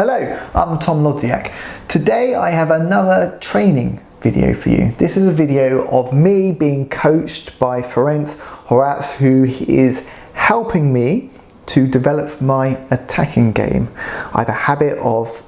Hello, I'm Tom Lodziak. Today I have another training video for you. This is a video of me being coached by Ferenc, who is helping me to develop my attacking game. I have a habit of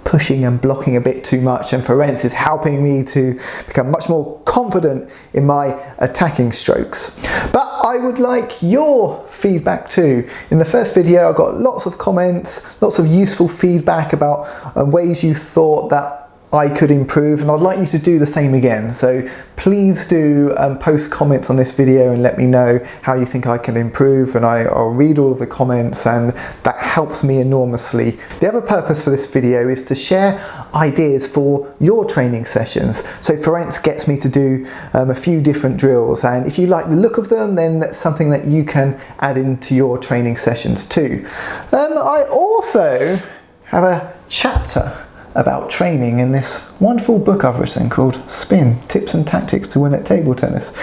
pushing and blocking a bit too much, and Ferenc is helping me to become much more confident in my attacking strokes. But I would like your feedback too. In the first video I got lots of comments, lots of useful feedback about ways you thought that I could improve, and I'd like you to do the same again. So please do post comments on this video and let me know how you think I can improve, and I'll read all of the comments, and that helps me enormously. The other purpose for this video is to share ideas for your training sessions. So Ferenc gets me to do a few different drills, and if you like the look of them, then that's something that you can add into your training sessions too. I also have a chapter about training in this wonderful book I've written called Spin, Tips and Tactics to Win at Table Tennis.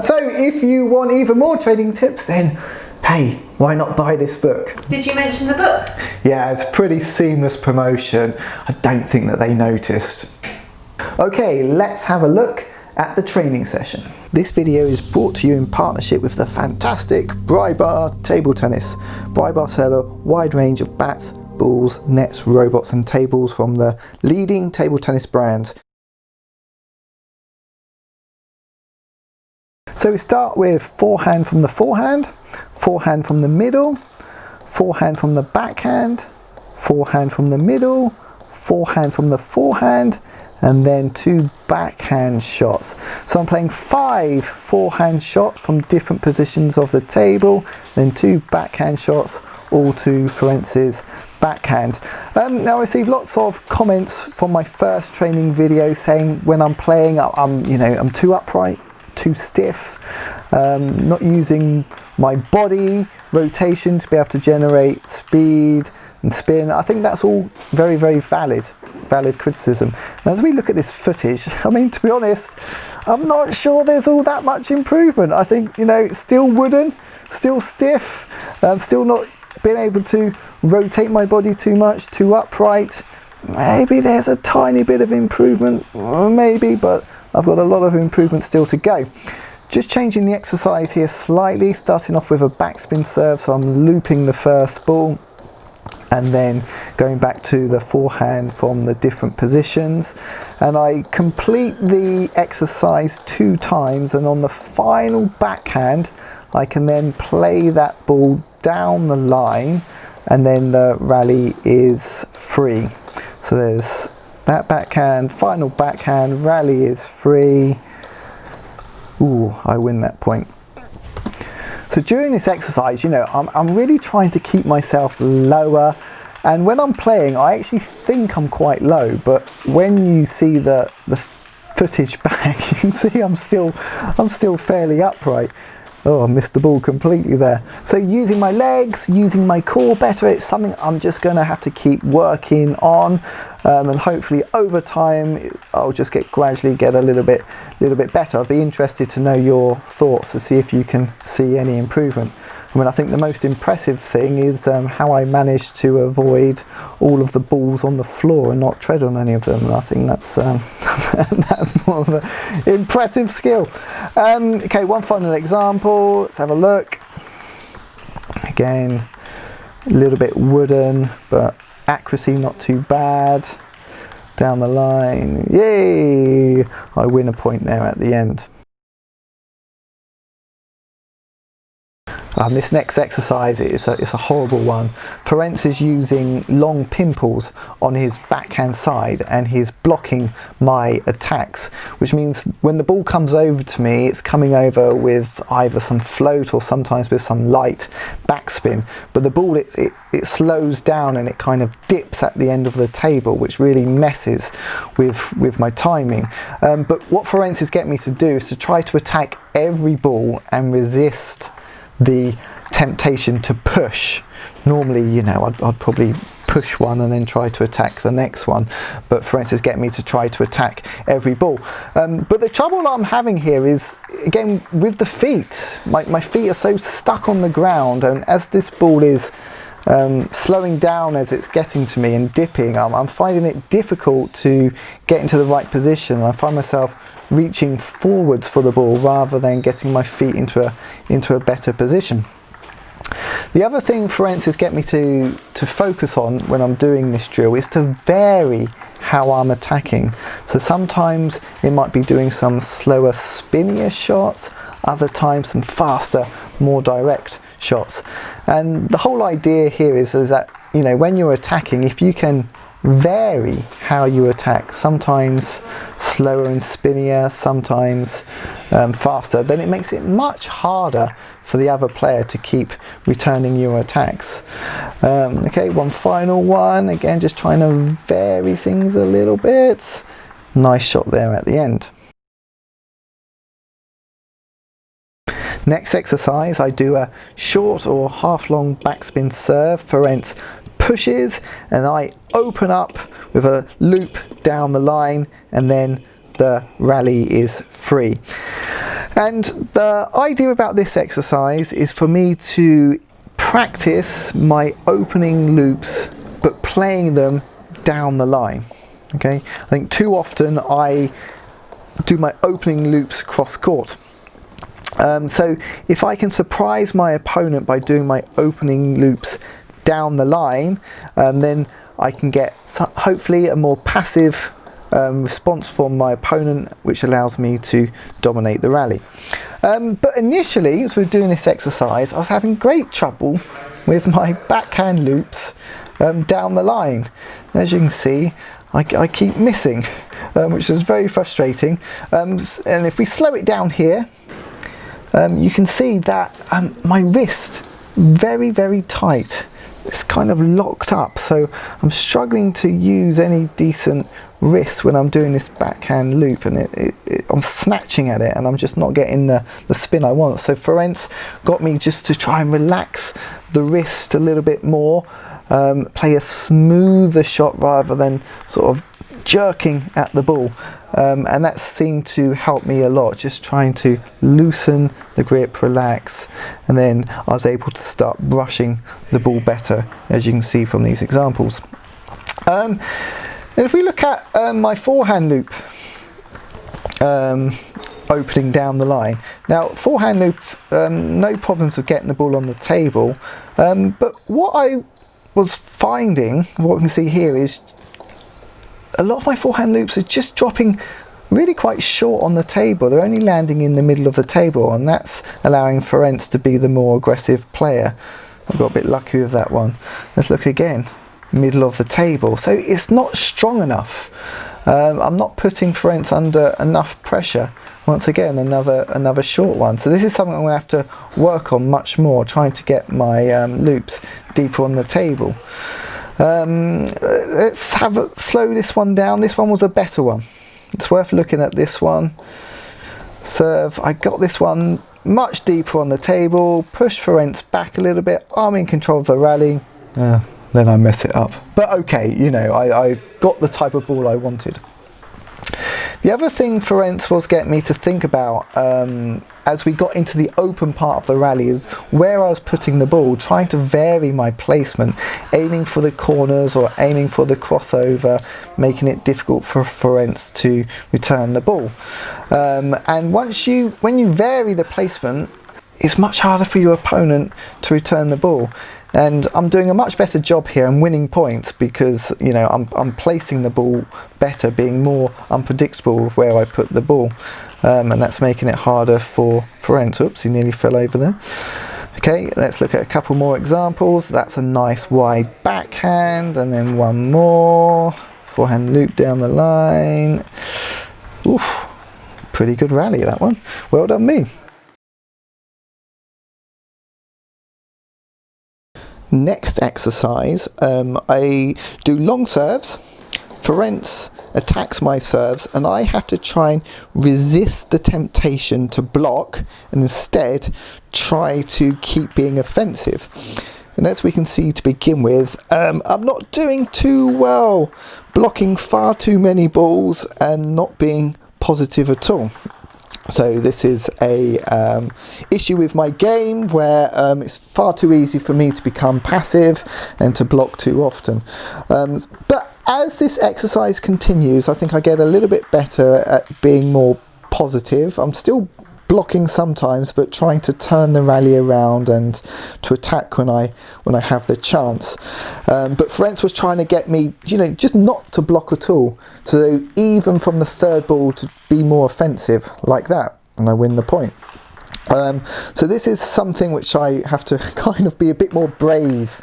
So if you want even more training tips, then hey, why not buy this book? Did you mention the book? Yeah, it's a pretty seamless promotion. I don't think that they noticed. Okay, let's have a look at the training session. This video is brought to you in partnership with the fantastic Brybar Table Tennis. Brybar sell a wide range of bats, balls, nets, robots and tables from the leading table tennis brands. So we start with forehand from the forehand, forehand from the middle, forehand from the backhand, forehand from the middle, forehand from the forehand, and then 2 backhand shots. So I'm playing 5 forehand shots from different positions of the table, then 2 backhand shots, all to Ferenc's backhand. Now I received lots of comments from my first training video saying when I'm playing I'm too upright, too stiff, not using my body rotation to be able to generate speed and spin. I think that's all very, very valid criticism. And as we look at this footage, I mean, to be honest, I'm not sure there's all that much improvement. I think, it's still wooden, still stiff, still not being able to rotate my body too much, too upright. Maybe there's a tiny bit of improvement, maybe, but I've got a lot of improvement still to go. Just changing the exercise here slightly, starting off with a backspin serve, so I'm looping the first ball and then going back to the forehand from the different positions, and I complete the exercise 2 times, and on the final backhand I can then play that ball down the line, and then the rally is free. So there's that backhand, final backhand, rally is free. Ooh, I win that point. So during this exercise, I'm really trying to keep myself lower, and when I'm playing I actually think I'm quite low, but when you see the footage back, you can see I'm still fairly upright. Oh, I missed the ball completely there. So using my legs, using my core better, it's something I'm just going to have to keep working on, and hopefully over time I'll just gradually get a little bit better. I'd be interested to know your thoughts to see if you can see any improvement. I mean, I think the most impressive thing is how I managed to avoid all of the balls on the floor and not tread on any of them. And I think that's that's more of an impressive skill. Okay, one final example. Let's have a look. Again, a little bit wooden, but accuracy not too bad. Down the line, yay! I win a point there at the end. This next exercise it's a horrible one. Ferenc is using long pimples on his backhand side, and he's blocking my attacks, which means when the ball comes over to me, it's coming over with either some float or sometimes with some light backspin, but the ball it slows down and it kind of dips at the end of the table, which really messes with my timing. But what Ferenc is getting me to do is to try to attack every ball and resist the temptation to push. Normally, I'd probably push one and then try to attack the next one, but Ferenc is getting me to try to attack every ball. But the trouble I'm having here is, again, with the feet. My feet are so stuck on the ground, and as this ball is slowing down as it's getting to me and dipping. I'm finding it difficult to get into the right position. I find myself reaching forwards for the ball rather than getting my feet into a better position. The other thing forensics get me to focus on when I'm doing this drill is to vary how I'm attacking. So sometimes it might be doing some slower, spinnier shots, other times some faster, more direct shots. And the whole idea here is that, you know, when you're attacking, if you can vary how you attack, sometimes slower and spinnier, sometimes faster, then it makes it much harder for the other player to keep returning your attacks. Okay, one final one, again just trying to vary things a little bit. Nice shot there at the end. Next exercise, I do a short or half long backspin serve. Ferenc pushes and I open up with a loop down the line, and then the rally is free. And the idea about this exercise is for me to practice my opening loops but playing them down the line. Okay, I think too often I do my opening loops cross court. So if I can surprise my opponent by doing my opening loops down the line, then I can get hopefully a more passive response from my opponent, which allows me to dominate the rally. But initially, as we were doing this exercise, I was having great trouble with my backhand loops down the line. As you can see, I keep missing, which is very frustrating. And if we slow it down here, you can see that my wrist very tight. It's kind of locked up, so I'm struggling to use any decent wrist when I'm doing this backhand loop, and I'm snatching at it and I'm just not getting the spin I want. So Ferenc got me just to try and relax the wrist a little bit more, play a smoother shot rather than sort of jerking at the ball, and that seemed to help me a lot, just trying to loosen the grip, relax, and then I was able to start brushing the ball better, as you can see from these examples. And if we look at my forehand loop opening down the line, now forehand loop, no problems with getting the ball on the table, but what I was finding, what we can see here, is a lot of my forehand loops are just dropping really quite short on the table. They're only landing in the middle of the table, and that's allowing Ferenc to be the more aggressive player. I got a bit lucky with that one. Let's look again, middle of the table. So it's not strong enough. I'm not putting Ferenc under enough pressure. Once again, another short one. So this is something I'm going to have to work on much more, trying to get my loops deeper on the table. Let's slow this one down. This one was a better one. It's worth looking at this one. Serve, I got this one much deeper on the table, push Ferenc back a little bit, I'm in control of the rally, then I mess it up. But okay, you know, I got the type of ball I wanted. The other thing Ferenc was getting me to think about as we got into the open part of the rally is where I was putting the ball, trying to vary my placement, aiming for the corners or aiming for the crossover, making it difficult for Ferenc to return the ball. And when you vary the placement, it's much harder for your opponent to return the ball. And I'm doing a much better job here and winning points because, you know, I'm placing the ball better, being more unpredictable with where I put the ball, and that's making it harder for Ferenc. Oops, he nearly fell over there. Okay, let's look at a couple more examples. That's a nice wide backhand, and then one more forehand loop down the line. Oof, pretty good rally, that one. Well done me. Next exercise, I do long serves. Ferenc attacks my serves and I have to try and resist the temptation to block and instead try to keep being offensive. And as we can see to begin with, I'm not doing too well, blocking far too many balls and not being positive at all. So this is a issue with my game where it's far too easy for me to become passive and to block too often. But as this exercise continues, I think I get a little bit better at being more positive. I'm still blocking sometimes, but trying to turn the rally around and to attack when I have the chance. But Ferenc was trying to get me, just not to block at all. So even from the third ball to be more offensive like that, and I win the point. So this is something which I have to kind of be a bit more brave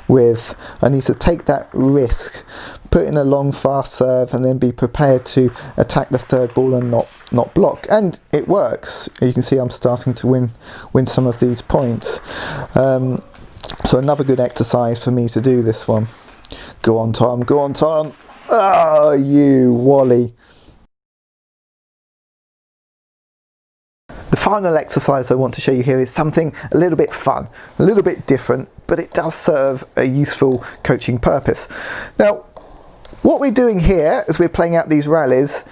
with. I need to take that risk, put in a long fast serve, and then be prepared to attack the third ball and not block. And it works. You can see I'm starting to win some of these points. So another good exercise for me to do this one. Go on, Tom. Go on, Tom. Oh, you Wally. The final exercise I want to show you here is something a little bit fun, a little bit different, but it does serve a useful coaching purpose. Now, what we're doing here as we're playing out these rallies,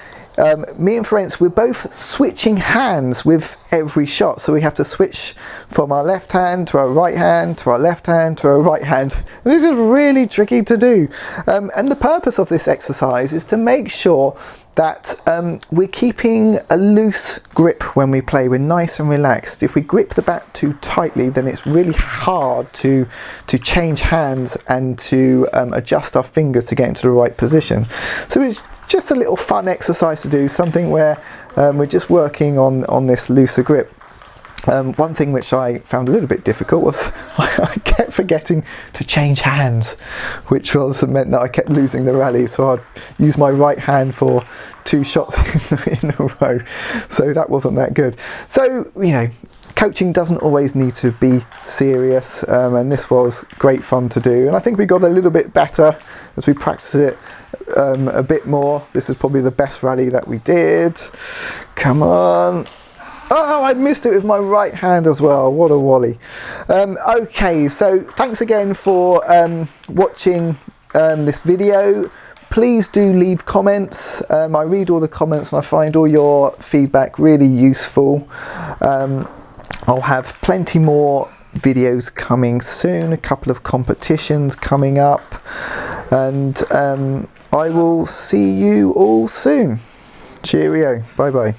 me and Ferenc, we're both switching hands with every shot. So we have to switch from our left hand to our right hand, to our left hand to our right hand. And this is really tricky to do. And the purpose of this exercise is to make sure that we're keeping a loose grip when we play. We're nice and relaxed. If we grip the bat too tightly, then it's really hard to change hands and to adjust our fingers to get into the right position. So it's just a little fun exercise to do, something where we're just working on this looser grip. One thing which I found a little bit difficult was I kept forgetting to change hands, which meant that I kept losing the rally. So I'd use my right hand for 2 shots in a row. So that wasn't that good. So, coaching doesn't always need to be serious, and this was great fun to do. And I think we got a little bit better as we practiced it a bit more. This is probably the best rally that we did. Come on. Oh, I missed it with my right hand as well. What a Wally. Okay, so thanks again for watching this video. Please do leave comments. I read all the comments and I find all your feedback really useful. I'll have plenty more videos coming soon, a couple of competitions coming up, and I will see you all soon. Cheerio. Bye bye.